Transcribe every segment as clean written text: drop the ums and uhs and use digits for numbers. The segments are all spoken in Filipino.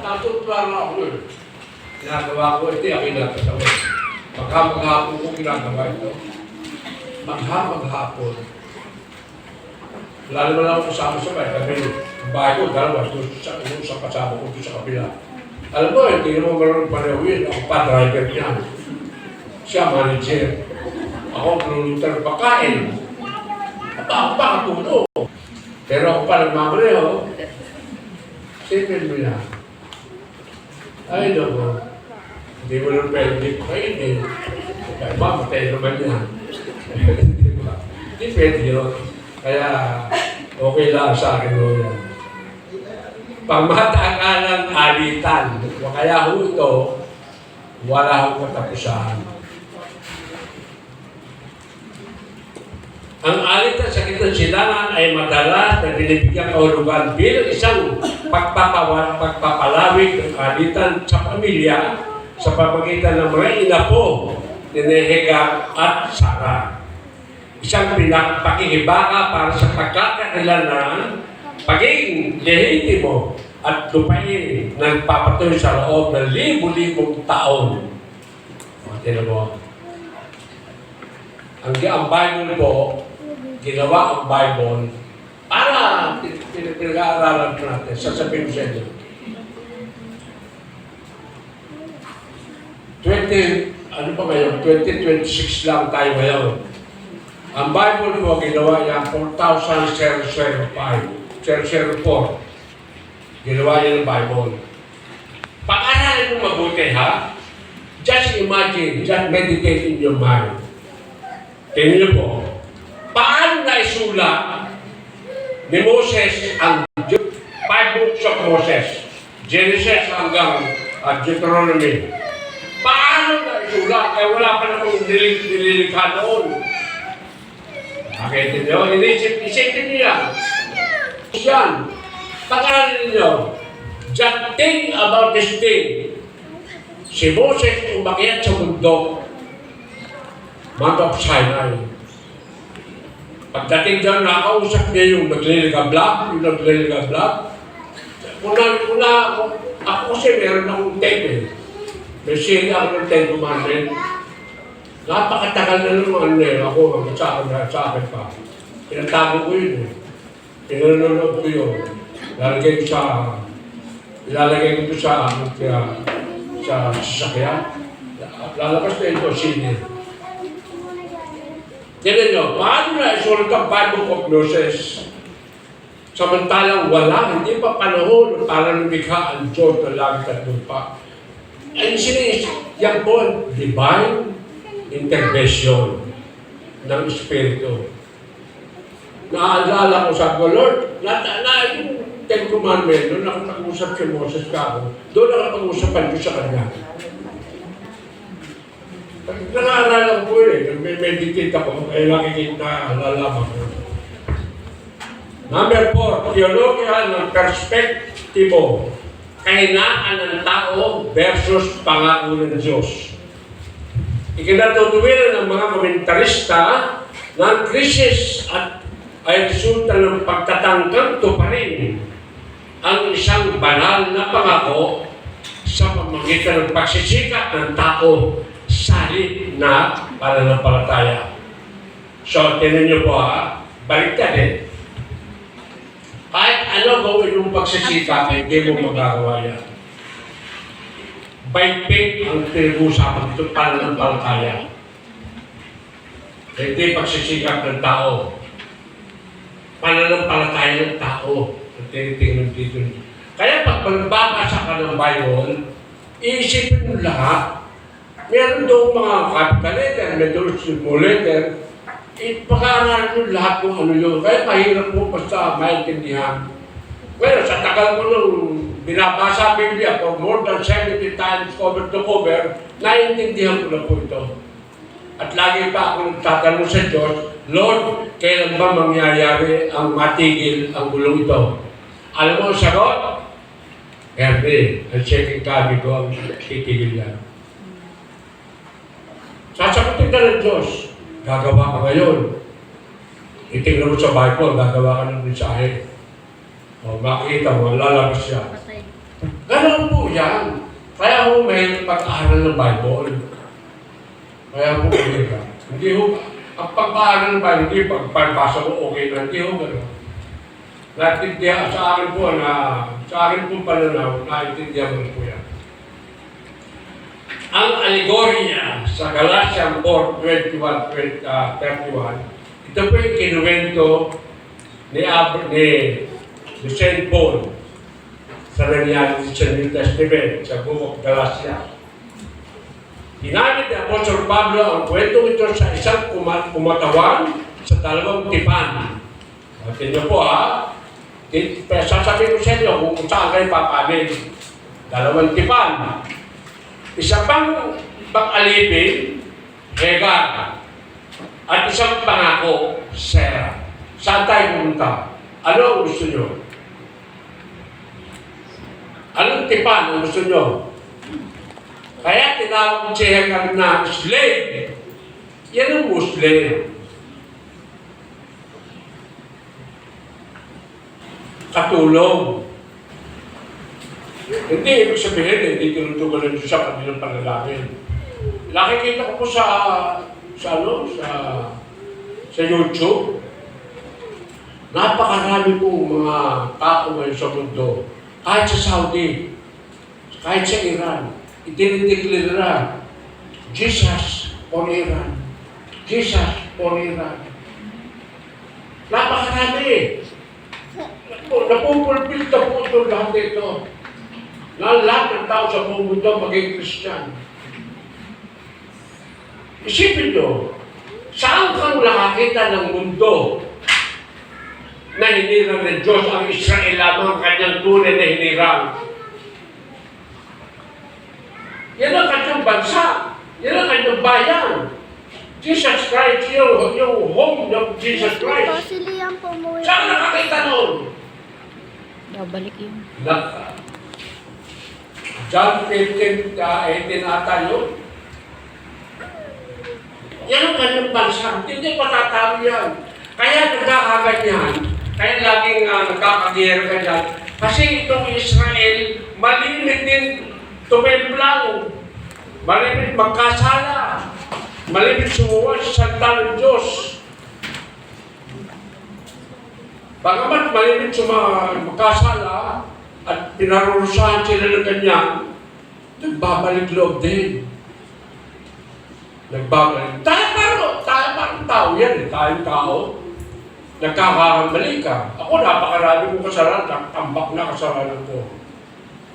Natutuwa na ako eh. Ginagawa ko ito, yung kinatasawa. Maghapon ko ginagawa ito. Maghapon. Wala naman ako kasama sa bahay. Kami, ang bahay ko, dalawa. Ito sa kasama ko, ito sa kabila. Alam mo, hindi naman marunong panawin. Ako pa, driver niya. Siya, manager. Ako, nululutan ng pagkain. Ako pa, katuno. Pero ako pa nagmamaneho. Sipin mo yan. Ay, naku. Hindi mo nang pwede kainin. Kaya mamatay naman yan. Hindi pwede yun. Kaya, okay lang sa akin mo yan. Pagmatakalang alitan. Kaya ho ito, wala ho katapusan. Ang alitan sa kitang silangan ay madalas na binibigyan kahulugan bilang isang pagpapalawig ng alitan sa pamilya sa pamagitan ng mga inapo ni Nehega at Sara. Isang pakikibaka para sa pagkakakilanlan, pagiging lehitimo at lupain ng papatuloy sa loob ng libu-libong taon. Tignan mo. Ang Bible po, ginawa ang Bible para pinag-aaralan natin. Sasabihin ko sa inyo. 2026 lang tayo ngayon. Ang Bible po, ginawa yan 4,004. Ginawa yan ang Bible. Pag-aralin mo mabuti, ha? Just imagine, just meditate in your mind. Tingnan niyo po, paano naisulat ni Moses ang 5 books of Moses? Genesis hanggang Deuteronomy. Paano naisulat? Eh wala pa namang nililikha noon. Bakit niyo? Isipin niyo yan. Yan. Pag-aralin niyo. Just think about this thing. Si Moses umakyat sa bundok. Mount of Sinai. Pagdating dyan, nakausap niya yung nagliligablak. Ako kasi meron akong tape eh. May sili ako ng 10 Commandments. Napakatagal na naman ako, sa akin pa. Pinatago ko yun eh. Pinanonood ko yun. Ilalagay ko sa sasakyan. Lalabas na ito, sili. Tignan nyo, paano na isulat ang Bible of Moses? Samantalang wala, hindi pa panahon para lumikha ang Diyos na langit at lupa. Ay yan po, divine intervention ng Espiritu. Naalala ko sa Lord, yung 10 Commandments, doon ako nag-usap si Moses ka ako, doon ako nag-usapan ko sa kanya. Nakaalala ko eh, meditate ako, ay nakikita, nalalaman ko. Number 4, theological ng perspektibo. Kahinaan ng tao versus pangako ng Diyos. Ikinatutuwiran ng mga komentarista na ang krisis ay resulta ng pagtatangkang tuparin ang isang banal na pangako sa pamamagitan ng pagsisikap ng tao salit na pananampalataya. So, tinan niyo po ha, baliktad eh. Kahit ano gawin yung pagsisikap, hindi mo magagawa yan. By faith ang pinag-uusapan dito, pananampalataya. Hindi pagsisikap ng tao. Pananampalataya ng tao. Ang tinitingnan dito. Kaya pag magbabasa ka ng Bible, iisipin mo lahat. Meron doon mga capital letter, may doon small letter. Ipag-aaral mo lahat kung ano yun. Kaya mahirap mo basta maintindihan. Pero sa tagal ko nung binabasa Biblia for more than 70 times cover to cover, naiintindihan ko na po ito. At lagi pa ako nagtatanong sa Diyos, Lord, kailan ba mangyayari ang matigil ang gulong ito? Alam mo ang sagot? Every, ang second coming ko ang titigil yan. Sasagutin ka ng Diyos, gagawa ka ngayon. Itingnan mo sa Bible, gagawa ka ng mensahe. O, makikita mo, lalabas siya. Ganun po yan. Kaya ho may pag-aaral ng Bible. Kaya po ka. Hindi ho, ang pag-aaral ng Bible, hindi pagpasa mo okay na, hindi ho gano'n. Naintindihan sa akin po sa akin po pananaw, naintindihan mo po yan. Ang alegorya sa Galatians 4:21-31, ito po yung kinuwento ni St. Paul sa nangyari sa New Testament, sa Book of Galatians. Ginamit ni Apostol Pablo ang kwento ito sa isang kumatawan sa dalawang tipan. At inyo po sasabihin ko sa inyo kung saan kayo papamin. Dalawang tipan. Isa pang pang-alipin, Hagar. At isang pangako, Sarah. Saan tayo pumunta? Ano ang gusto nyo? Anong tipan ang gusto nyo? Kaya tinawag si Hagar na slave. Yan ang Muslim. Katulong. Hindi, ibig sabihin, hindi tinutugan ng Diyos sa kanilang panalangin. Nakikita ko po sa YouTube, napakarami pong mga tao ngayon sa mundo, kahit sa Saudi, kahit sa Iran, itinideklara, Jesus for Iran. Jesus for Iran. Napakarami. Napupulpil na po ito lahat ito. Na lahat ng tao sa buong mundo maging Christian. Isipin nyo, saan kang nakakita ng mundo na hinirang ng Diyos ang Israel lamang kanyang tunay na hinirang? Yan ang kanyang bansa. Yan ang kanyang bayan. Jesus Christ, yung home ng Jesus Christ. Saan nakakita nun? Babalik yun. John 15:18 ata yun. Yan ang kanyang bansa. Hindi patatawi yan. Kaya nagkakaganyan. Kaya laging nagkakagiyero ka dyan. Kasi itong Israel, malimit din tumemblang. Malimit magkasala. Malimit sumuwa sa salita ng Diyos. Bagamat malimit magkasala at pinarurusahan sila ng ganyan, nagbabalik loob din. Nagbabalik. Tayo parang tao yan. Tayong tao. Nagkakakamali ka. Ako napakarami kong kasalanan. Tambak na kasalanan ko.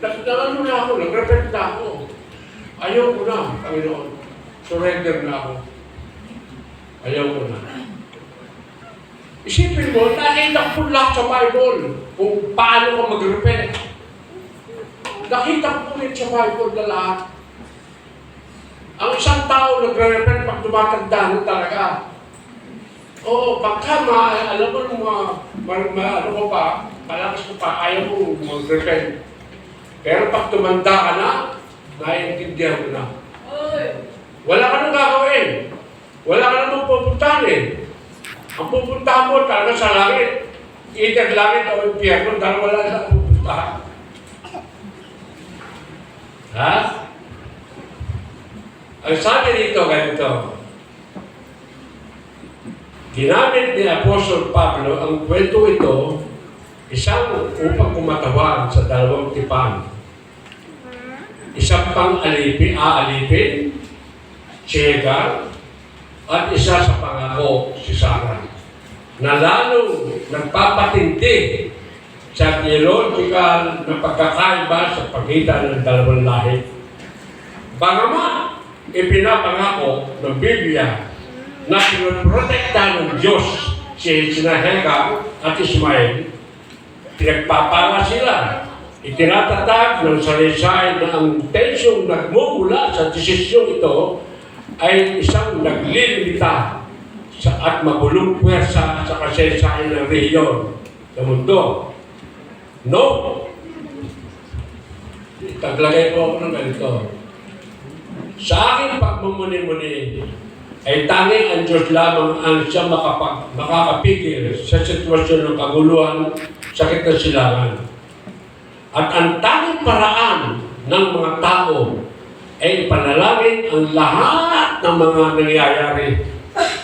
Nagdano na ako. Nag-repent na ako. Ayaw ko na, Panginoon. Surrender na ako. Ayaw ko na. Isipin mo, nakita ko lahat sa Bible kung paano ka mag-repent. Nakita ko rin sa Bible na lahat. Ang isang tao nagre-repent pag tumatanda na talaga. Oo, pagka alam mo malakas ko pa, ayaw mo mag-repent. Pero pag tumanda ka na, naiintindihan mo na. Wala ka nang gagawin. Wala ka nang pupuntahan eh. Ang pupuntahan mo talaga sa langit. Either langit o impyerno, dahil wala na pupuntahan. Ha? Ang sabi dito, ganito. Ginamit ni Apostol Pablo ang kwento ito isang upang kumatawan sa dalawang tipan. Isang pang aalipin, si Hagar, at isa sa pangako, si Sarah, na lalong nagpapatindig sa theological na pagkakaiba sa pagitan ng dalawang lahi. Bagamat ipinapangako ng Biblia na pinoprotektahan ng Diyos si Hagar at Ismael, pinagpapala sila. Itinatatag ng salaysay na ang tensyong nagmumula sa desisyong ito ay isang naglilimita at mabulong puwersa sa kasaysayan ng rehiyon sa mundo. No! Taglagay po ako ng ganito. Sa aking pagmumuni-muni, ay tanging ang Diyos lamang ang siya makakapigil sa sitwasyon ng kaguluhan, sakit na silangan. At ang tanging paraan ng mga tao ay panalangin ang lahat ng mga nangyayari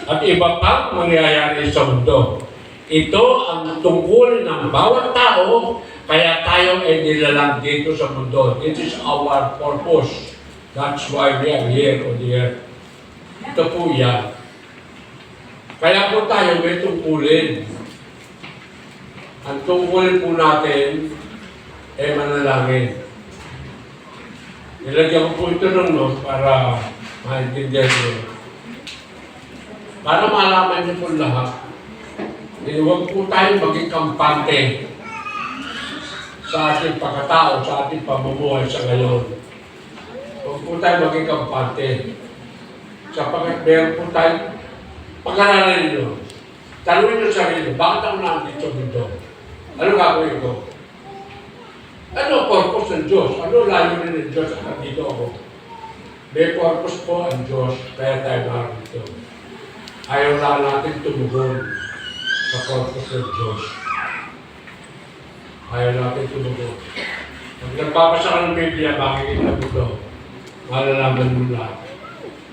at iba pang mangyayari sa mundo. Ito ang tungkol ng bawat tao, kaya tayo ay nilalang dito sa mundo. It is our purpose. That's why we are here on the earth. Ito po yan. Kaya po tayo may tungkulin. Ang tungkulin po natin ay manalangin. Nilagyan ko po ito ng note para maintindihan nyo. Para malaman niyo po lahat. Huwag po tayo maging kampante sa ating pagkatao, sa ating pamumuhay sa ngayon. Huwag po tayo maging kampante. Sapagkat meron po tayo, pag-aralan nyo, tanungin nyo sa sarili, bakit ako nandito dito? Ano gagawin ko? Ano purpose ng Diyos? Ano layunin ng Diyos at nandito ako? May purpose po ang Diyos, kaya tayo narito. Ayaw lang natin tumugon sa purpose ng Diyos. Ayaw natin tumugon. Pag nagbabasa ka ng Biblia, makikita mo ito. Malalaman mo lahat.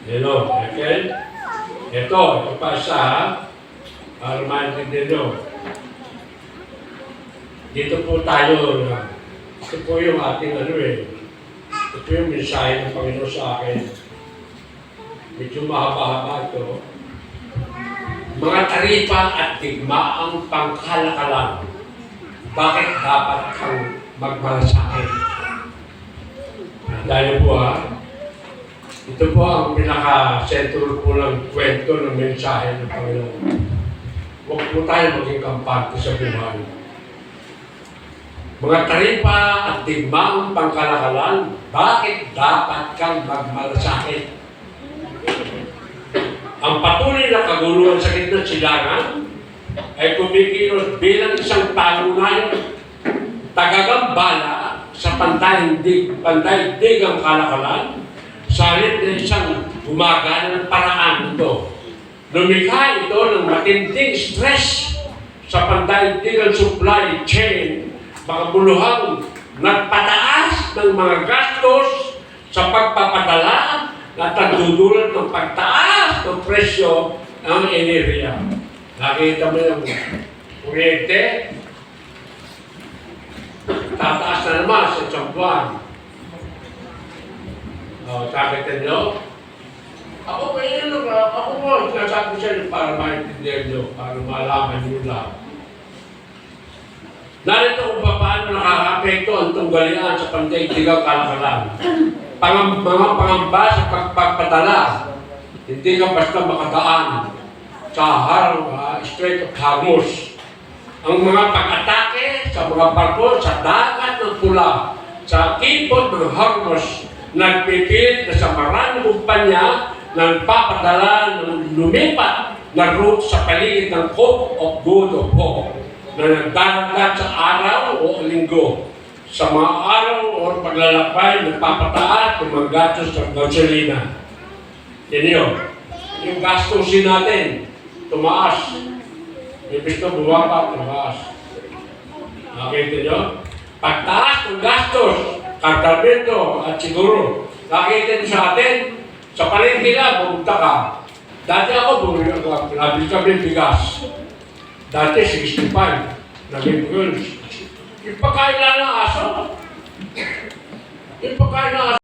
Hello, okay? Ito pa isa ha. Para maintindihan nyo. Dito po tayo. Ito po yung ating ito po yung mensahe ng Panginoon sa akin. Medyo mahaba-haba ito. Mga taripa at digmaang pangkalakalan. Bakit dapat kang magmalasakit? Dahil po ha. Ito po ang pinaka-sentro po ng kwento ng mensahe ng Panginoon. Huwag po tayo maging kampante sa buhay. Mga taripa at digmaang pangkalakalan, bakit dapat kang magmalasakit? Ang patuloy na kaguluhan sa gitna silangan ay kumikilos bilang isang talunay tagagambala sa pandaigdigang kalakalan sa halip na isang gumaganang paraan ito. Lumikha ito ng matinding stress sa pandaigdigang supply chain, makabuluhang nagpataas ng mga gastos sa pagpapadala at nagdudulot ng pagtaas ng presyo ng enerhiya. Nakita mo yung kuryente, tataas na naman sa isang buwan. Nakita nyo? Ako mo, sinasabi sa inyo para maintindihan nyo, para malaman nyo lang. Narito kung paano nakaka-apekto ang tunggalian sa pandaigdigang kalakalan. Mga pangamba sa pagpapadala, hindi ka basta makadaan sa Strait of Hormuz. Ang mga pag-atake sa mga barko sa dagat ng pula, sa kipot ng Hormuz, nagpipilit na sa maraming kumpanya ng papadala ng lumipat na route sa paligid ng Cape of Good Hope na nagdaragat sa araw o linggo. Sa mga araw o paglalakbay, nagpapataas ng mga gastos ng gasolina. Yan yun. Yung gastusin natin, tumaas. Ibig na bumaba, tumaas. Nakita nyo? Pagtaas ng gastos, kargamento at siguro, nakita nyo sa atin, sa palengke lang, pumunta ka. Dati ako, nabili kami bigas. Dati 65. Nabili ko yun. Yung pagkain lang ng aso. Yung pagkain ng aso.